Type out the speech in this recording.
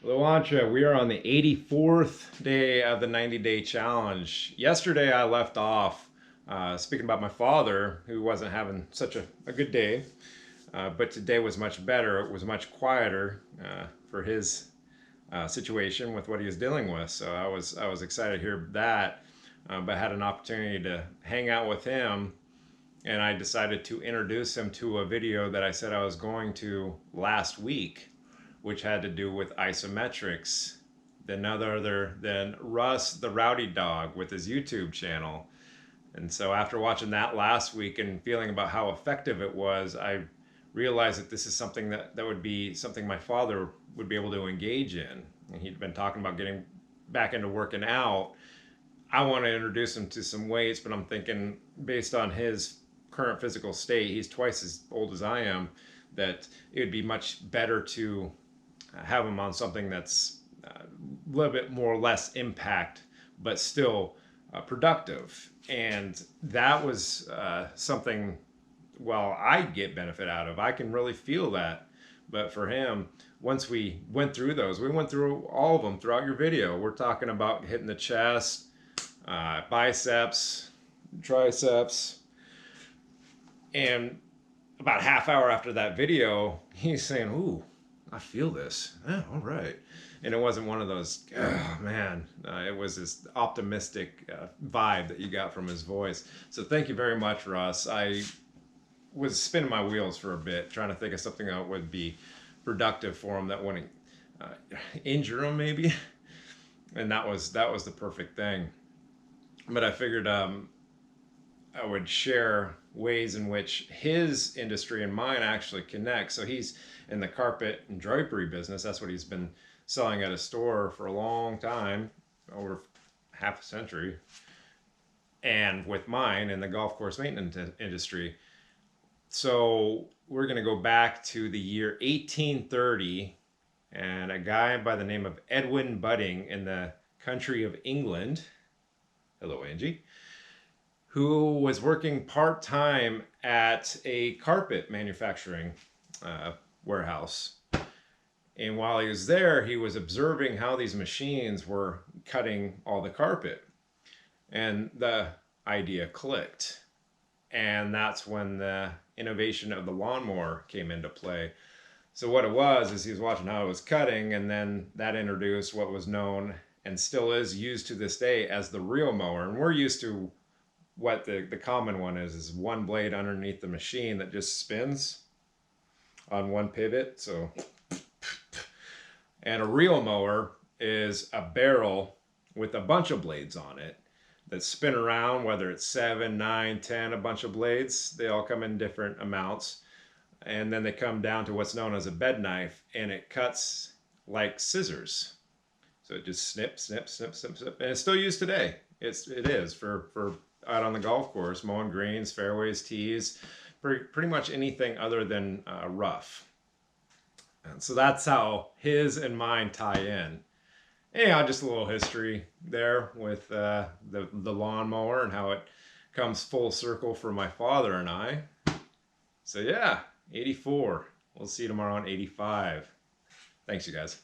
Luancha, we are on the 84th day of the 90-day challenge. Yesterday I left off speaking about my father, who wasn't having such a good day, but today was much better. It was much quieter for his situation with what he was dealing with. So I was excited to hear that, but had an opportunity to hang out with him, and I decided to introduce him to a video that I said I was going to last week, which had to do with Isometrics, than none other than Russ, the RowdyDogg, with his YouTube channel. And so after watching that last week and feeling about how effective it was, I realized that this is something that would be something my father would be able to engage in. And he'd been talking about getting back into working out. I want to introduce him to some weights, but I'm thinking based on his current physical state, he's twice as old as I am, that it would be much better to have him on something that's a little bit more or less impact, but still productive. And that was something, well, I get benefit out of. I can really feel that. But for him, once we went through those, we went through all of them throughout your video. We're talking about hitting the chest, biceps, triceps. And about half hour after that video, he's saying, "Ooh, I feel this. Yeah, all right." And it wasn't one of those, oh man, it was this optimistic vibe that you got from his voice. So thank you very much, Russ. I was spinning my wheels for a bit, trying to think of something that would be productive for him that wouldn't injure him maybe. And that was the perfect thing. But I figured I would share ways in which his industry and mine actually connect. So he's in the carpet and drapery business. That's what he's been selling at a store for a long time, over half a century. And with mine in the golf course maintenance industry. So we're going to go back to the year 1830, and a guy by the name of Edwin Budding in the country of England, hello Angie, who was working part-time at a carpet manufacturing warehouse. And while he was there, he was observing how these machines were cutting all the carpet. And the idea clicked. And that's when the innovation of the lawnmower came into play. So what it was is he was watching how it was cutting, and then that introduced what was known and still is used to this day as the reel mower. And we're used to what the common one is one blade underneath the machine that just spins on one pivot. So, and a reel mower is a barrel with a bunch of blades on it that spin around, whether it's 7, 9, 10, a bunch of blades. They all come in different amounts. And then they come down to what's known as a bed knife, and it cuts like scissors. So it just snip, snip, snip, snip, snip. And it's still used today. It is for out on the golf course, mowing greens, fairways, tees, pretty much anything other than rough. And so that's how his and mine tie in. Anyhow, just a little history there with the lawnmower and how it comes full circle for my father and I. So yeah, 84. We'll see you tomorrow on 85. Thanks, you guys.